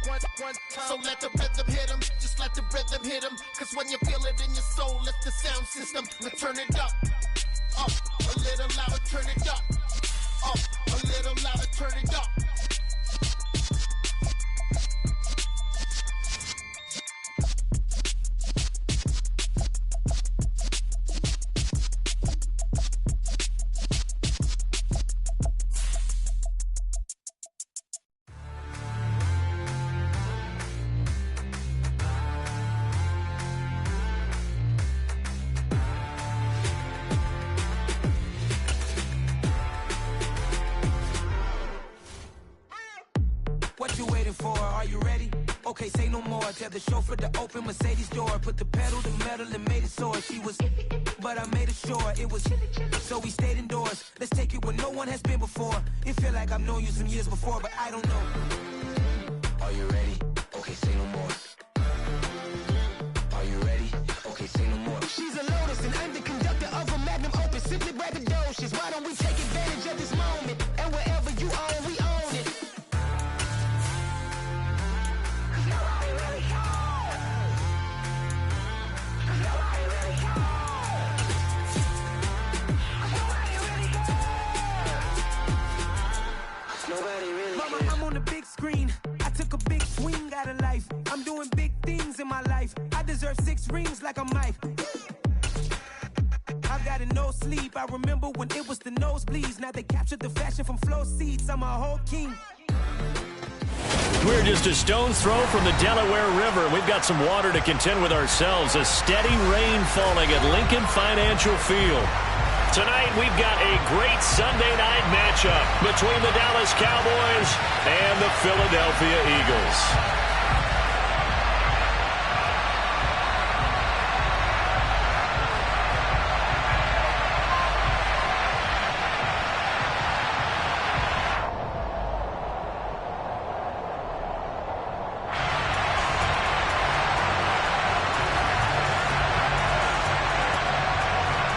So let the rhythm hit them, just let the rhythm hit them. Cause when you feel it in your soul, lift the sound system. Now turn it up, a little louder, turn it up, a little louder, turn it up. What you waiting for? Are you ready? Okay, say no more. Tell the chauffeur to open Mercedes door. Put the pedal to metal and made it soar. She was, but I made it sure it was. So we stayed indoors. Let's take it where no one has been before. It feel like I've known you some years before, but I don't know. Are you ready? Okay, say no more. Are you ready? Okay, say no more. She's a Lotus and I'm the conductor of a Magnum Opus. Simply braggadocious. Why don't we take advantage of this moment? And wherever you own, we own it. Mama, I'm on the big screen. I took a big swing out of life. I'm doing big things in my life. I deserve 6 rings like I'm Mike. I've got no sleep. I remember when it was the nosebleeds. Now they captured the fashion from flow seats. I'm a whole king. We're just a stone's throw from the Delaware River. We've got some water to contend with ourselves. A steady rain falling at Lincoln Financial Field. Tonight, we've got a great Sunday night matchup between the Dallas Cowboys and the Philadelphia Eagles.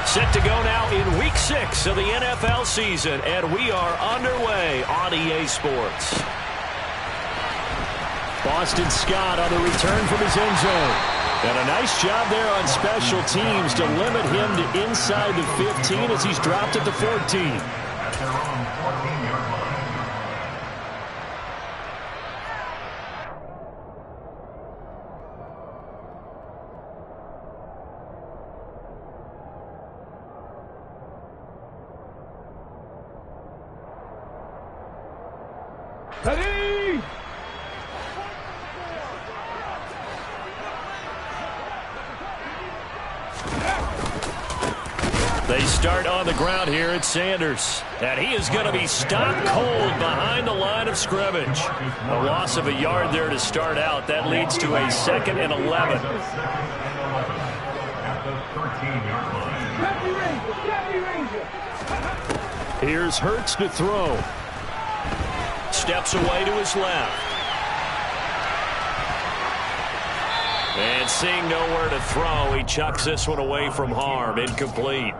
Set to go now in Week 6 of the NFL season, and we are underway on EA Sports. Boston Scott on the return from his end zone. And a nice job there on special teams to limit him to inside the 15 as he's dropped at the 14. Ready! They start on the ground here at Sanders. And he is going to be stopped cold behind the line of scrimmage. A loss of a yard there to start out. That leads to a 2nd and 11. Here's Hurts to throw. Steps away to his left. And seeing nowhere to throw, he chucks this one away from harm. Incomplete.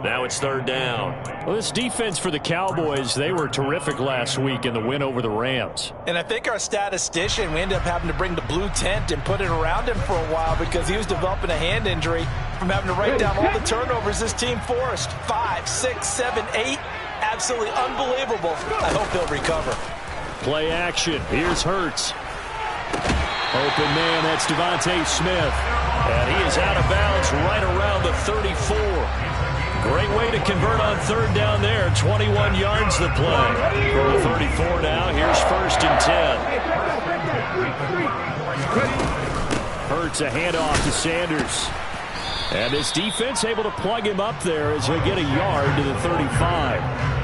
Now it's 3rd down. Well, this defense for the Cowboys, they were terrific last week in the win over the Rams. And I think our statistician, we ended up having to bring the blue tent and put it around him for a while because he was developing a hand injury from having to write down all the turnovers this team forced. 5, 6, 7, 8. Absolutely unbelievable. I hope he'll recover. Play action. Here's Hurts. Open man, that's Devontae Smith. And he is out of bounds right around the 34. Great way to convert on 3rd down there. 21 yards to play. From the 34 now, here's 1st and 10. Hurts a handoff to Sanders. And this defense able to plug him up there as he'll get a yard to the 35.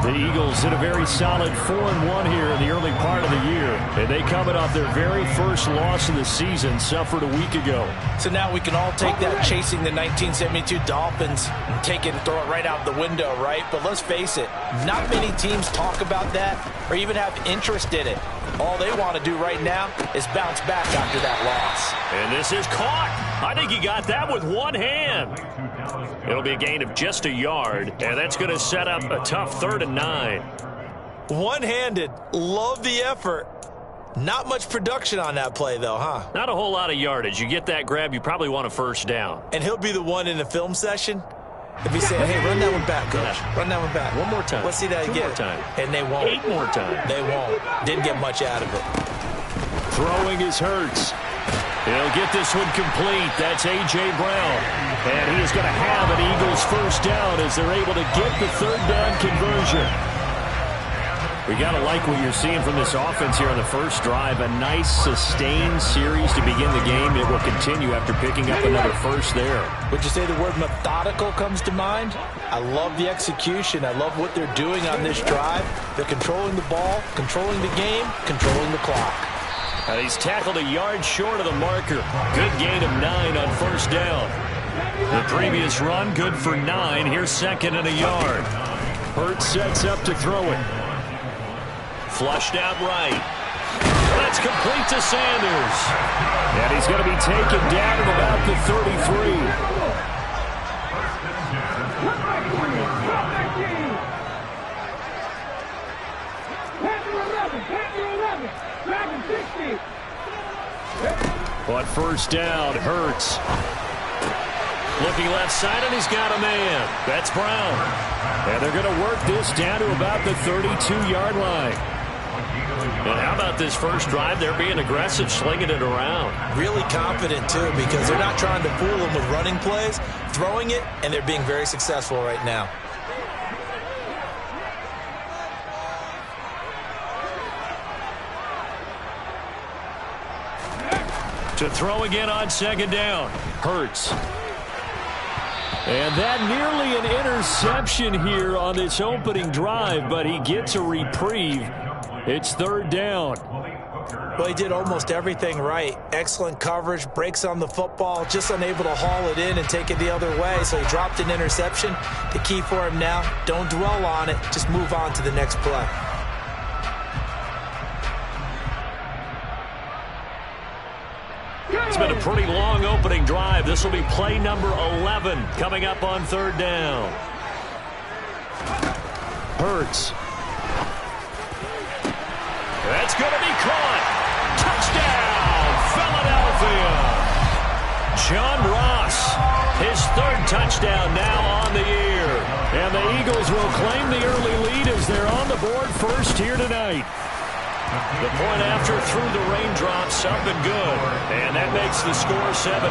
The Eagles hit a very solid 4-1 here in the early part of the year. And they coming off their very first loss of the season, suffered a week ago. So now we can all take that chasing the 1972 Dolphins and take it and throw it right out the window, right? But let's face it, not many teams talk about that or even have interest in it. All they want to do right now is bounce back after that loss. And this is caught. I think he got that with one hand. It'll be a gain of just a yard, and that's going to set up a tough 3rd and 9. One-handed. Love the effort. Not much production on that play, though, huh? Not a whole lot of yardage. You get that grab, you probably want a first down. And he'll be the one in the film session if he's saying, hey, run that one back, coach. Yeah. Run that one back. One more time. Let's see that 2 again. more time. And they won't. 8 more times. They won't. Didn't get much out of it. Throwing is Hurts. He'll get this one complete. That's A.J. Brown. And he is going to have an Eagles first down as they're able to get the third down conversion. We got to like what you're seeing from this offense here on the first drive. A nice, sustained series to begin the game. It will continue after picking up another first there. Would you say the word methodical comes to mind? I love the execution. I love what they're doing on this drive. They're controlling the ball, controlling the game, controlling the clock. And he's tackled a yard short of the marker. Good gain of 9 on first down. The previous run, good for 9. Here's second and a yard. Hurts sets up to throw it. Flushed out right. That's complete to Sanders. And he's going to be taken down at about the 33. But first down, Hurts. Looking left side, and he's got a man. That's Brown. And they're going to work this down to about the 32-yard line. And how about this first drive? They're being aggressive, slinging it around. Really confident, too, because they're not trying to fool them with running plays, throwing it, and they're being very successful right now. To throw again on second down. Hurts. And that nearly an interception here on this opening drive, but he gets a reprieve. It's third down. Well, he did almost everything right. Excellent coverage, breaks on the football, just unable to haul it in and take it the other way, so he dropped an interception. The key for him now, don't dwell on it, just move on to the next play. It's been a pretty long opening drive. This will be play number 11 coming up on third down. Hurts. That's going to be caught. Touchdown, Philadelphia. John Ross, his third touchdown now on the year. And the Eagles will claim the early lead as they're on the board first here tonight. The point after through the raindrops, up and good. And that makes the score 7-0.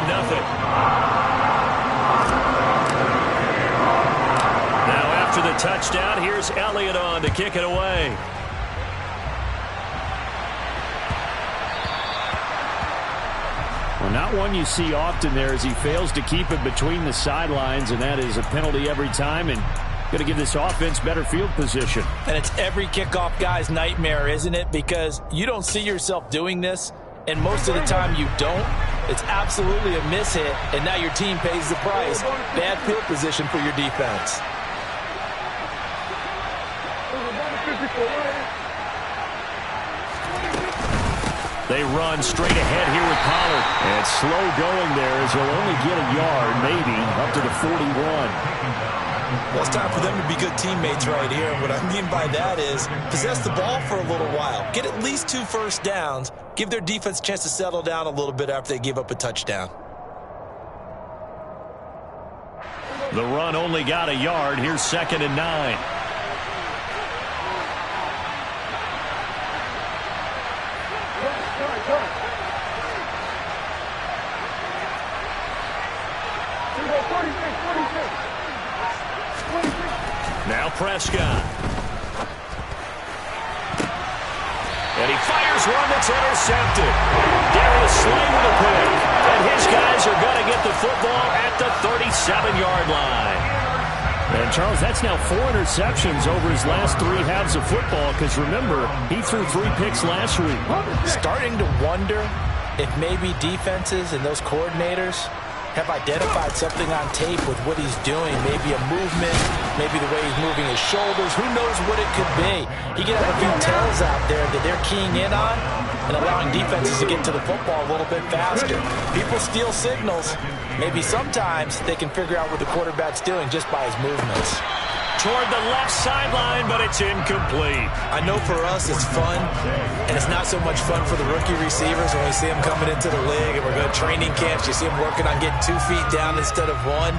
Now after the touchdown, here's Elliott on to kick it away. Well, not one you see often there as he fails to keep it between the sidelines, and that is a penalty every time. And going to give this offense better field position. And it's every kickoff guy's nightmare, isn't it? Because you don't see yourself doing this, and most of the time you don't. It's absolutely a mishit, and now your team pays the price. Bad field position for your defense. They run straight ahead here with Pollard. And slow going there as he'll only get a yard, maybe, up to the 41. Well, it's time for them to be good teammates right here. And what I mean by that is possess the ball for a little while. Get at least 2 first downs. Give their defense a chance to settle down a little bit after they give up a touchdown. The run only got a yard. Here's second and 9. Now Prescott. And he fires one that's intercepted. Darius Slay with a pick. And his guys are going to get the football at the 37-yard line. And, Charles, that's now 4 interceptions over his last 3 halves of football because, remember, he threw 3 picks last week. Starting to wonder if maybe defenses and those coordinators have identified something on tape with what he's doing. Maybe a movement, maybe the way he's moving his shoulders. Who knows what it could be? He could have a few tells out there that they're keying in on and allowing defenses to get to the football a little bit faster. People steal signals. Maybe sometimes they can figure out what the quarterback's doing just by his movements. toward the left sideline, but it's incomplete. I know for us it's fun, and it's not so much fun for the rookie receivers when we see them coming into the league and we're going to training camps. You see them working on getting 2 feet down instead of 1.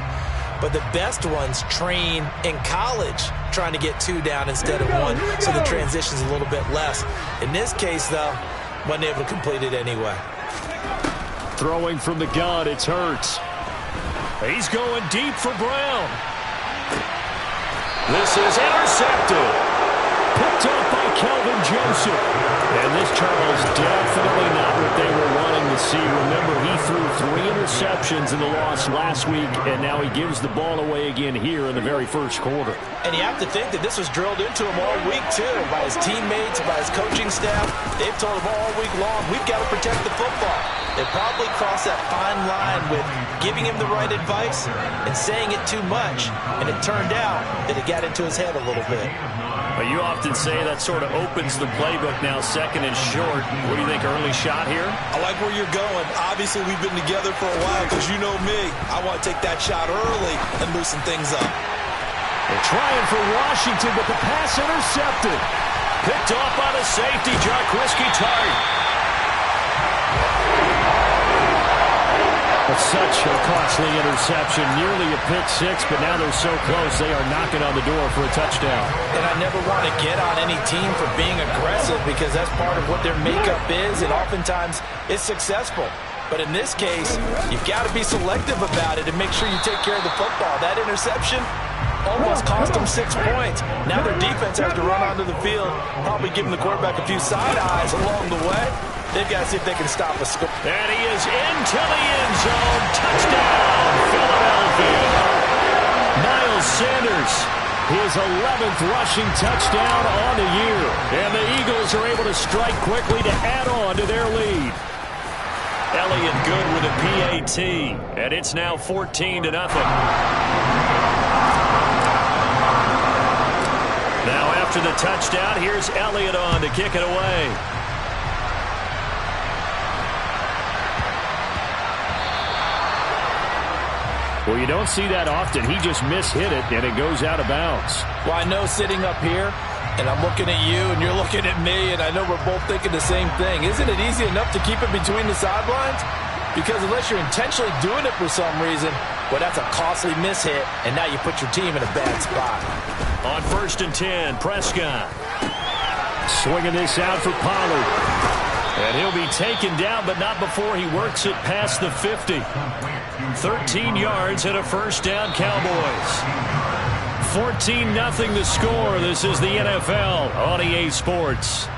But the best ones train in college trying to get 2 down instead of 1, so the transition's a little bit less. In this case, though, wasn't able to complete it anyway. Throwing from the gun, it's Hurts. He's going deep for Brown. This is intercepted. Picked up by Kelvin Joseph. And this, Charles, definitely not what they were wanting to see. Remember, he threw 3 interceptions in the loss last week, and now he gives the ball away again here in the very first quarter. And you have to think that this was drilled into him all week, too, by his teammates, by his coaching staff. They've told him all week long, we've got to protect the football. They probably crossed that fine line with giving him the right advice and saying it too much, and it turned out that it got into his head a little bit. But you often say that sort of opens the playbook now, second and short. What do you think, early shot here? I like where you're going. Obviously, we've been together for a while because you know me. I want to take that shot early and loosen things up. They're trying for Washington, but the pass intercepted. Picked off by the safety, Jarquiski Tart. But such a costly interception, nearly a pick 6, but now they're so close they are knocking on the door for a touchdown. And I never want to get on any team for being aggressive because that's part of what their makeup is, and oftentimes it's successful. But in this case, you've got to be selective about it and make sure you take care of the football. That interception almost cost them 6 points. Now their defense has to run onto the field, probably giving the quarterback a few side eyes along the way. They've got to see if they can stop a score. And he is into the end zone. Touchdown, Philadelphia. Miles Sanders, his 11th rushing touchdown on the year. And the Eagles are able to strike quickly to add on to their lead. Elliott good with a PAT. And it's now 14-0. Now after the touchdown, here's Elliott on to kick it away. Well, you don't see that often. He just mishit it, and it goes out of bounds. Well, I know sitting up here, and I'm looking at you, and you're looking at me, and I know we're both thinking the same thing. Isn't it easy enough to keep it between the sidelines? Because unless you're intentionally doing it for some reason, well, that's a costly mishit, and now you put your team in a bad spot. On 1st and 10, Prescott swinging this out for Pollard. And he'll be taken down, but not before he works it past the 50. 13 yards and a first down, Cowboys. 14-0 the score. This is the NFL on EA Sports.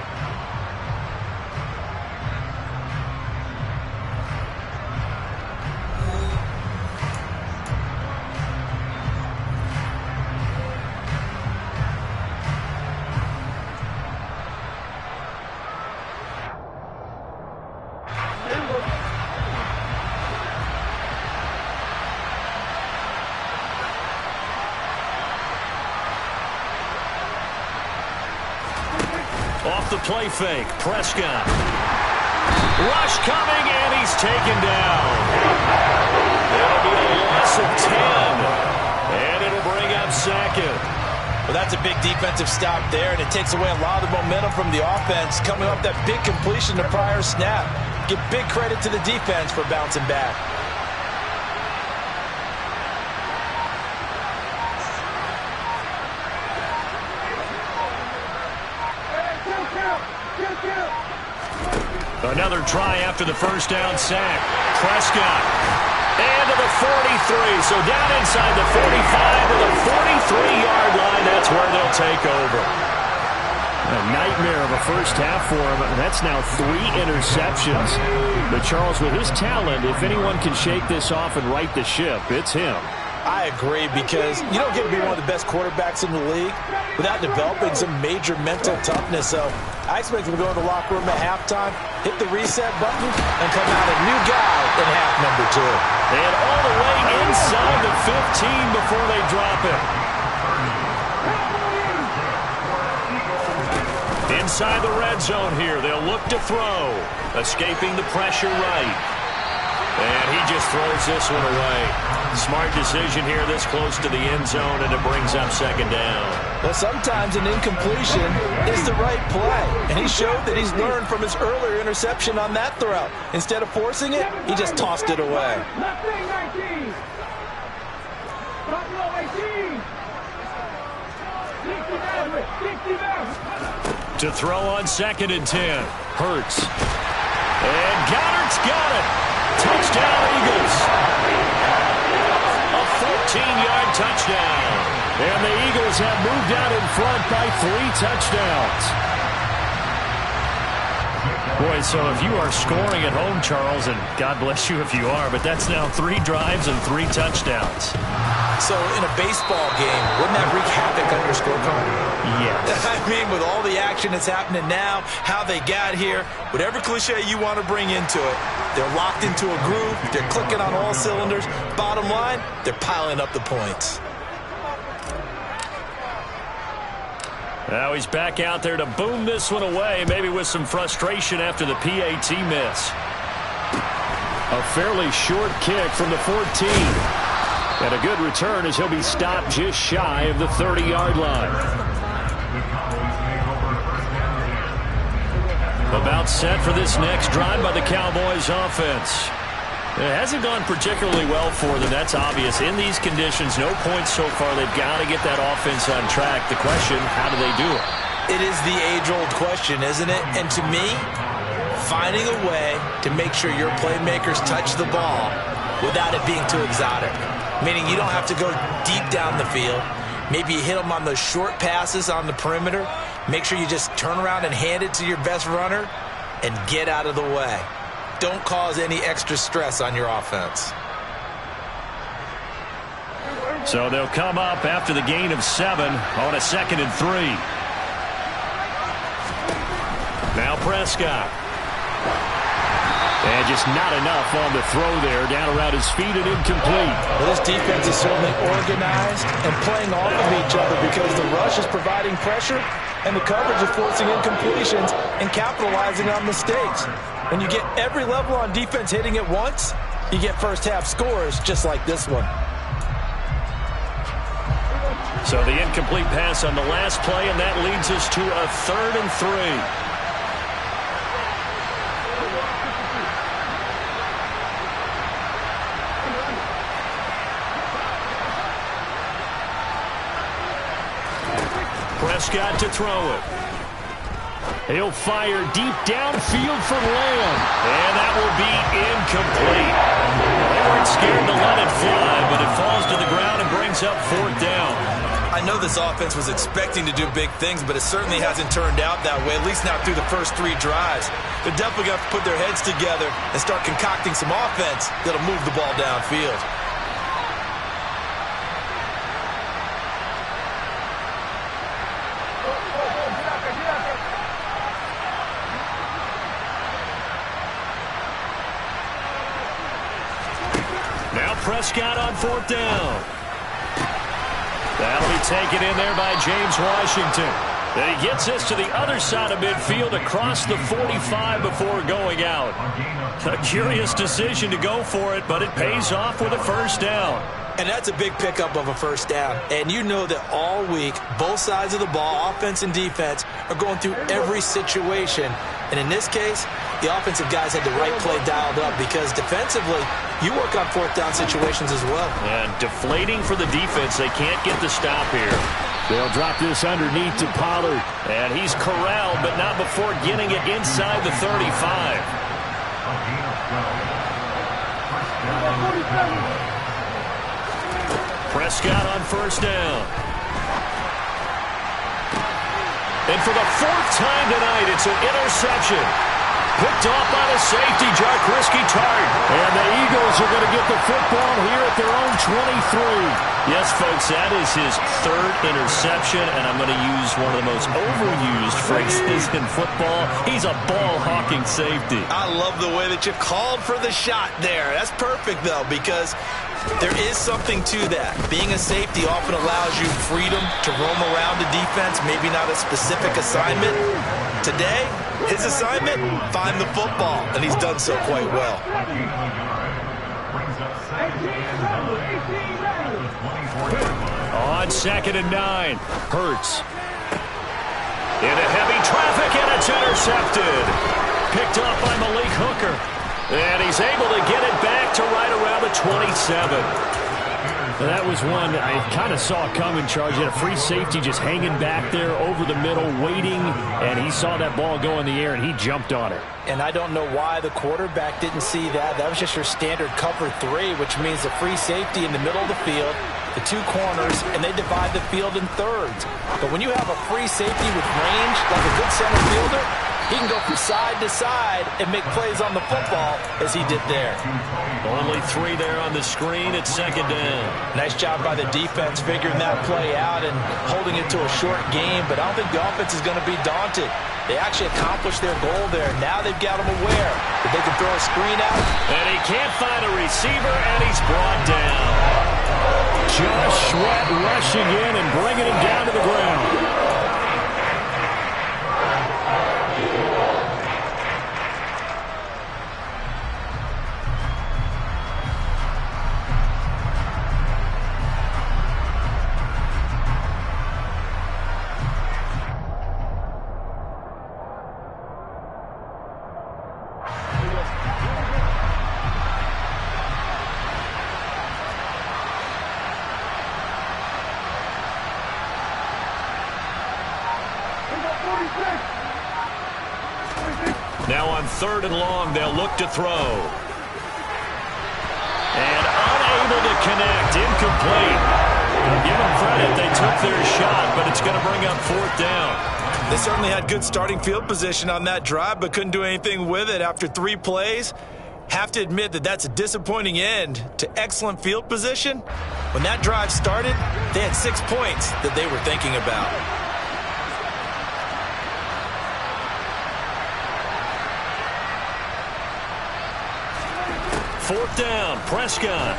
Off the play fake, Prescott. Rush coming, and he's taken down. That'll be a loss of 10. And it'll bring up second. Well, that's a big defensive stop there, and it takes away a lot of the momentum from the offense. Coming off that big completion the prior snap. Give big credit to the defense for bouncing back. Another try after the first down sack. Prescott. And to the 43. So down inside the 45 to the 43-yard line. That's where they'll take over. A nightmare of a first half for him. That's now 3 interceptions. But Charles, with his talent, if anyone can shake this off and right the ship, it's him. I agree, because you don't get to be one of the best quarterbacks in the league without developing some major mental toughness. So I expect him to go in the locker room at halftime, hit the reset button, and come out a new guy in half number 2. And all the way inside the 15 before they drop it. Inside the red zone here, they'll look to throw. Escaping the pressure right. And he just throws this one away. Smart decision here this close to the end zone, and it brings up second down. Well, sometimes an incompletion is the right play. And he showed that he's learned from his earlier interception on that throw. Instead of forcing it, he just tossed it away. To throw on 2nd and 10. Hurts. And Goddard's got it. Touchdown, Eagles. A 14-yard touchdown. And the Eagles have moved out in front by 3 touchdowns. Boy, so if you are scoring at home, Charles, and God bless you if you are, but that's now 3 drives and 3 touchdowns. So in a baseball game, wouldn't that wreak havoc on your scorecard? Yes. I mean, with all the action that's happening now, how they got here, whatever cliche you want to bring into it, they're locked into a groove, they're clicking on all cylinders. Bottom line, they're piling up the points. Now he's back out there to boom this one away, maybe with some frustration after the PAT miss. A fairly short kick from the 14. And a good return as he'll be stopped just shy of the 30-yard line. About set for this next drive by the Cowboys offense. It hasn't gone particularly well for them. That's obvious. In these conditions, no points so far. They've got to get that offense on track. The question, how do they do it? It is the age-old question, isn't it? And to me, finding a way to make sure your playmakers touch the ball without it being too exotic. Meaning you don't have to go deep down the field. Maybe you hit them on those short passes on the perimeter. Make sure you just turn around and hand it to your best runner and get out of the way. Don't cause any extra stress on your offense. So they'll come up after the gain of 7 on a 2nd and 3. Now Prescott. And just not enough on the throw there. Down around his feet and incomplete. Well, this defense is certainly organized and playing off of each other because the rush is providing pressure and the coverage is forcing incompletions and capitalizing on mistakes. When you get every level on defense hitting at once, you get first-half scores just like this one. So the incomplete pass on the last play, and that leads us to a 3rd and 3. Prescott to throw it. He'll fire deep downfield for Lamb. And that will be incomplete. They weren't scared to let it fly, but it falls to the ground and brings up 4th down. I know this offense was expecting to do big things, but it certainly hasn't turned out that way, at least not through the first 3 drives. They're definitely going to have to put their heads together and start concocting some offense that'll move the ball downfield. Prescott on 4th down. That'll be taken in there by James Washington. Then he gets this to the other side of midfield across the 45 before going out. A curious decision to go for it, but it pays off with a 1st down. And that's a big pickup of a 1st down. And you know that all week, both sides of the ball, offense and defense, are going through every situation. And in this case, the offensive guys had the right play dialed up because defensively, you work on 4th down situations as well. And deflating for the defense. They can't get the stop here. They'll drop this underneath to Pollard. And he's corralled, but not before getting it inside the 35. Prescott on 1st down. And for the 4th time tonight, it's an interception. Picked off by the safety, Jaquiski Tartt. And the Eagles are going to get the football here at their own 23. Yes, folks, that is his 3rd interception, and I'm going to use one of the most overused phrases in football. He's a ball-hawking safety. I love the way that you called for the shot there. That's perfect, though, because there is something to that. Being a safety often allows you freedom to roam around the defense, maybe not a specific assignment. Today, his assignment, find the football, and he's done so quite well. On 2nd and 9, Hurts. Into heavy traffic, and it's intercepted. Picked up by Malik Hooker. And he's able to get it back to right around the 27. That was one I kind of saw coming, Charge. He had a free safety just hanging back there over the middle, waiting, and he saw that ball go in the air, and he jumped on it. And I don't know why the quarterback didn't see that. That was just your standard cover 3, which means a free safety in the middle of the field, the 2 corners, and they divide the field in thirds. But when you have a free safety with range, like a good center fielder, he can go from side to side and make plays on the football as he did there. Only 3 there on the screen at 2nd down. Nice job by the defense figuring that play out and holding it to a short game, but I don't think the offense is going to be daunted. They actually accomplished their goal there. Now they've got him aware that they can throw a screen out. And he can't find a receiver, and he's brought down. Josh Sweat rushing in and bringing him down to the ground. Now on 3rd and long, they'll look to throw. And unable to connect, incomplete. Give them credit, they took their shot, but it's going to bring up 4th down. They certainly had good starting field position on that drive, but couldn't do anything with it after 3 plays. Have to admit that that's a disappointing end to excellent field position. When that drive started, they had 6 points that they were thinking about. Fourth down, Prescott.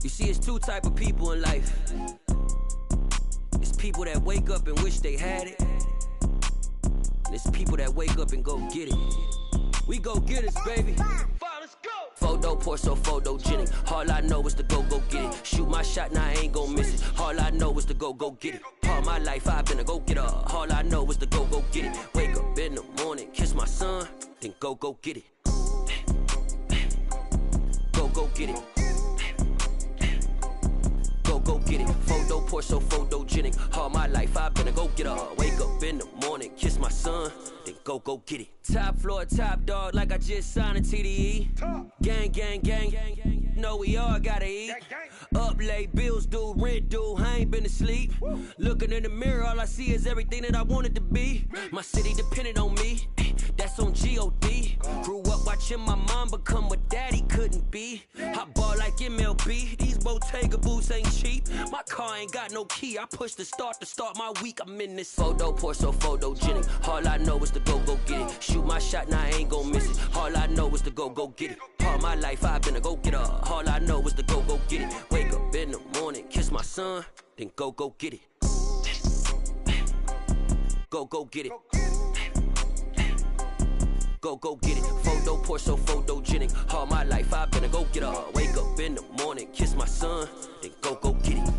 You see, it's 2 type of people in life. It's people that wake up and wish they had it. And it's people that wake up and go get it. We go get it, baby. Let's go. Photo pour so photogenic. All I know is to go get it. Shoot my shot, now I ain't gon' miss it. All I know is to go get it. All my life I've been a go-getter. All I know is to go get it. Wake up in the morning, kiss my son, then go get it. Go get it. Go get it. Photo pour so photogenic. All my life I've been a go-getter. Wake up in the morning, kiss my son, then go get it. Top floor, top dog, like I just signed a TDE. Gang, gang, gang, gang, gang. No, we all gotta eat. Up late, bills due, rent due, I ain't been asleep. Looking in the mirror, all I see is everything that I wanted to be. My city depended on me, that's on G.O.D. Grew up watching my mom become what daddy couldn't be. I ball like MLB, these Bottega boots ain't cheap. My car ain't got no key, I push the start to start my week. I'm in this photo pour so photogenic. All I know is to go get it. Shoot my shot, now I ain't gon' miss it. All I know is to go get it. All my life I've been a go-getter. All I know is to go get it. Wake up in the morning, kiss my son, then go get it. Go get it. Go get it. Photo pour so photogenic. All my life I've been a go-getter. Wake up in the morning, kiss my son, then go get it.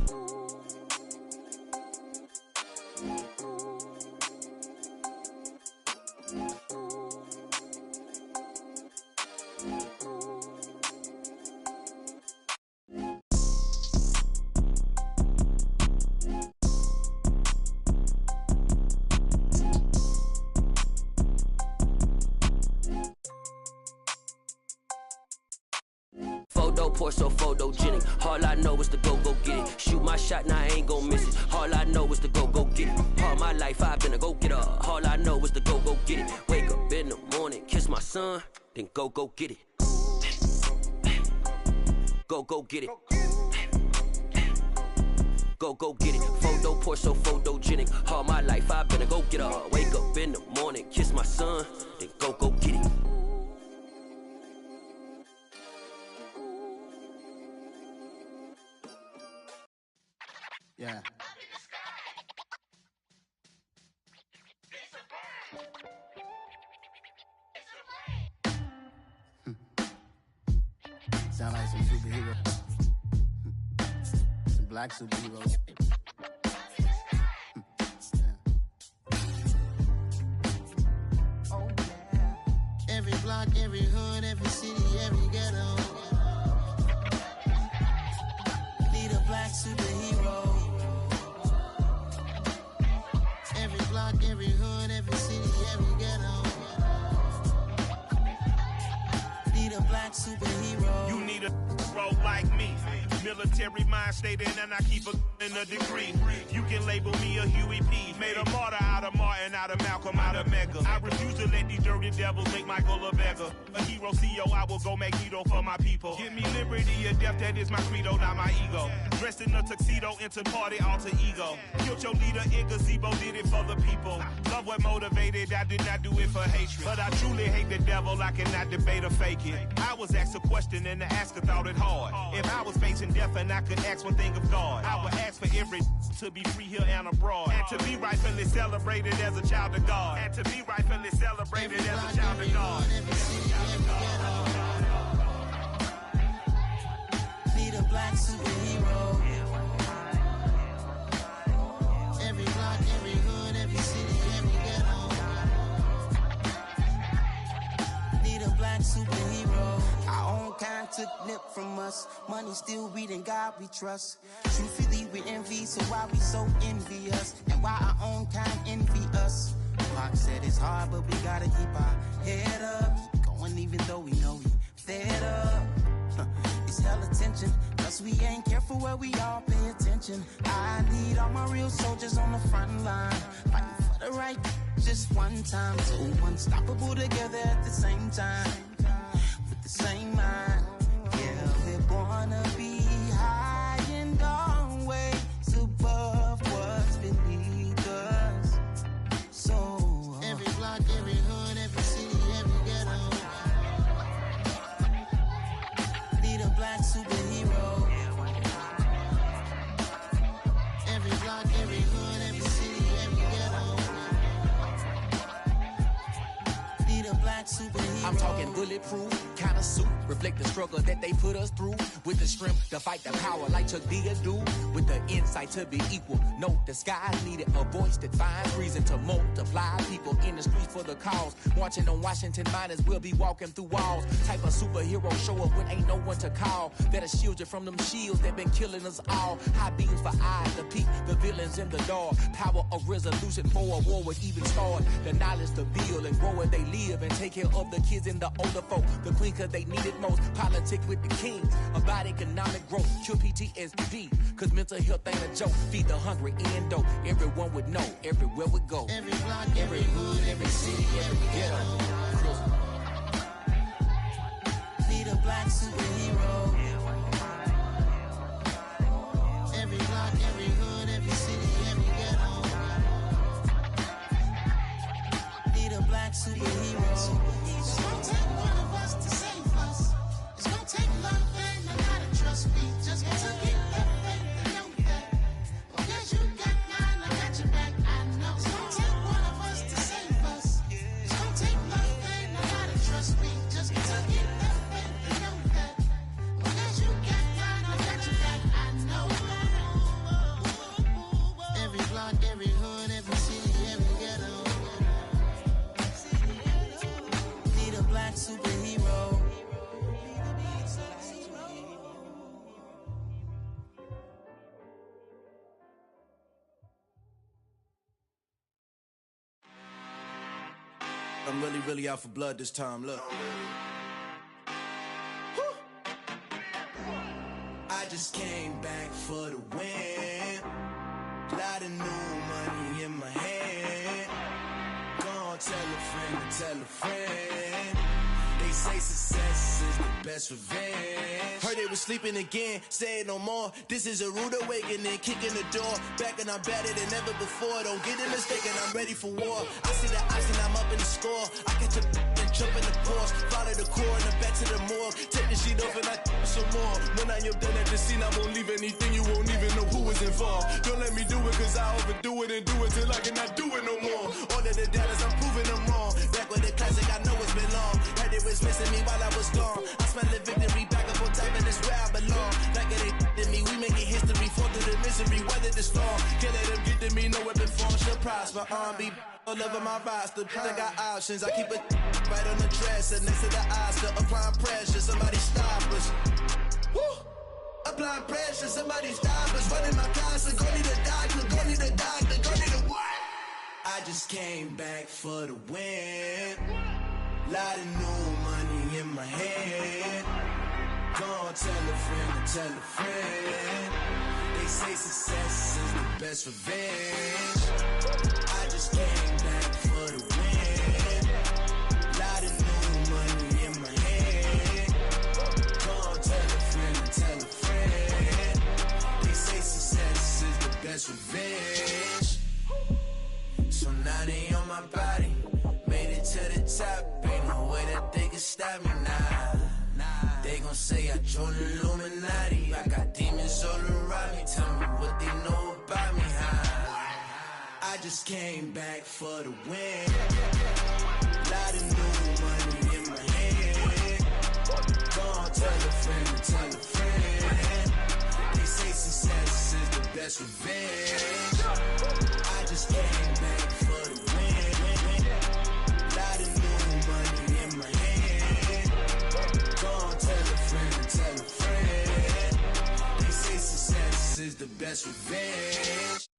Photo pour so photogenic. All I know is to go get it. Shoot my shot, now I ain't gon' miss it. All I know is to go get it. All my life I've been a go-getter. All I know is to go get it. Wake up in the morning, kiss my son, then go get it. Go get it. Go get it. Photo pour so photogenic. All my life I've been a go-getter. Wake up in the morning, kiss my son, then go get it. Yeah. Sound like some superheroes. Some black superheroes. Oh, yeah. Every block, every hood, every city, every ghetto. Need a black superhero. Every block, every hood, every city, every ghetto. Need a black superhero. You need a hero like me. Military mind stated, and I keep a degree. You can label me a Huey P. Made a martyr out of Martin, out of Malcolm, out of Mega. I refuse to let these dirty devils make Michael a beggar. A hero CEO, I will go Magneto for my people. Give me liberty or death, that is my credo, not my ego. Dressed in a tuxedo, into party alter ego. Killed your leader in gazebo, did it for the people. Love what motivated, I did not do it for hatred. But I truly hate the devil, I cannot debate or fake it. I was asked a question and the asker thought it hard. If I was facing death and I could ask one thing of God, I would ask for every to be free here and abroad, and to be rightfully celebrated as a child of God, and to be rightfully celebrated as a child of God. Need a black superhero. Every block, every hood, every city, every ghetto. Need a black superhero. Our own kind took nip from us. Money still reading God we trust. Truthfully we envy, so why we so envious? And why our own kind envy us? Pac said it's hard, but we gotta keep our head up. Keep going even though we know we fed up. It's hella tension, cause we ain't careful where we all pay attention. I need all my real soldiers on the front line, fighting for the right just one time. So unstoppable together at the same time, with the same mind. Yeah, we're gonna be high and always above what's beneath us. So every block, every hood, every city, every ghetto. Need a black superhero. Every block, every hood, every city, every ghetto. Need a black superhero. I'm talking bulletproof kind of suit, reflect the struggle that they put us through. With the strength to fight the power like Chuck D do. With the insight to be equal. No disguise needed, a voice that finds reason to multiply. People in the streets for the cause. Marching on Washington miners will be walking through walls. Type of superhero show up when ain't no one to call. That'll shield you from them shields that been killing us all. High beams for eyes to peek the villains in the dark. Power of resolution for a war would even start. The knowledge to build and grow where they live and take care of the kids and the older folk. The queen cause they need it most. Politic with the kings. About economic growth. Cure PTSD. Cause mental health ain't a joke. Feed the hungry and dope. Everyone would know. Everywhere we go. Every block, every hood, every city, every ghetto. Need a black superhero. Every block, every hood, every city, every ghetto. Need a black superhero. It's gonna take one of us to save us. It's gonna take love and a lot of trust. We just got to get that faith and know that. Because you got mine, I got your back. I know. It's gonna take one of us to save us. It's gonna take love and a lot of trust. We just got to get that faith and know that. Because you got mine, I got your back. I know. Every block, every hood, every city, every ghetto. Need a black superhero. I'm really out for blood this time, look. I just came back for the win. Lot of new money in my hand. Gonna tell a friend to tell a friend. They say success is the best revenge. Heard they was sleeping again, say it no more. This is a rude awakening, kicking the door. Back and I'm better than ever before. Don't get it mistaken, I'm ready for war. I see the oxygen, I'm up in the score. I catch a and jump in the course. Follow the the core and the back to the morgue. Take the sheet off and I some more. When I am done at the scene, I won't leave anything. You won't even know who was involved. Don't let me do it, cause I overdo it and do it till I cannot do it no more. All of the doubters, I'm proving them wrong. Back with the classic, I know it's been long. Heard it was missing me while I was gone. I smell the victory back up on top, and it's where I belong. Like it ain't to me, we making history. Fall through the misery, weather the storm. Can't let them get to me, no weapon form shall prosper. Be all over my roster, I got options. I keep it right on the dresser, next to the Oscar. Applying pressure, somebody stop us. Woo! Applying pressure, somebody stop us. Running my closet, go need a doctor, go need a doctor, go need a what? I just came back for the win. Lot of new money in my hand. Gonna tell a friend to tell a friend. They say success is the best revenge. I just came back for the win. Lot of new money in my hand. Gonna tell a friend to tell a friend. They say success is the best revenge. So now they on my body. Made it to the top. Ain't no way that they can stop me now. They gon' say I joined the Illuminati. I got demons all around me. Tell me what they know about me, huh? I just came back for the win. Lot of new money in my hand. Gonna tell a friend to tell a friend. They say success is the best revenge. I just came back for the win. Lot of new money in my hand. Gonna tell a friend to tell a friend. They say success is the best revenge.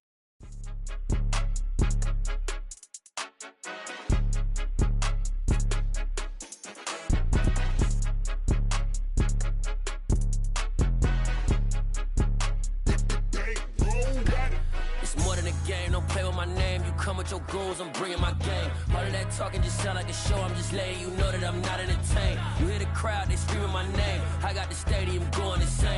Don't play with my name, you come with your goons, I'm bringing my game. All of that talking just sound like a show, I'm just letting you know that I'm not entertained. You hear the crowd, they screaming my name, I got the stadium going insane.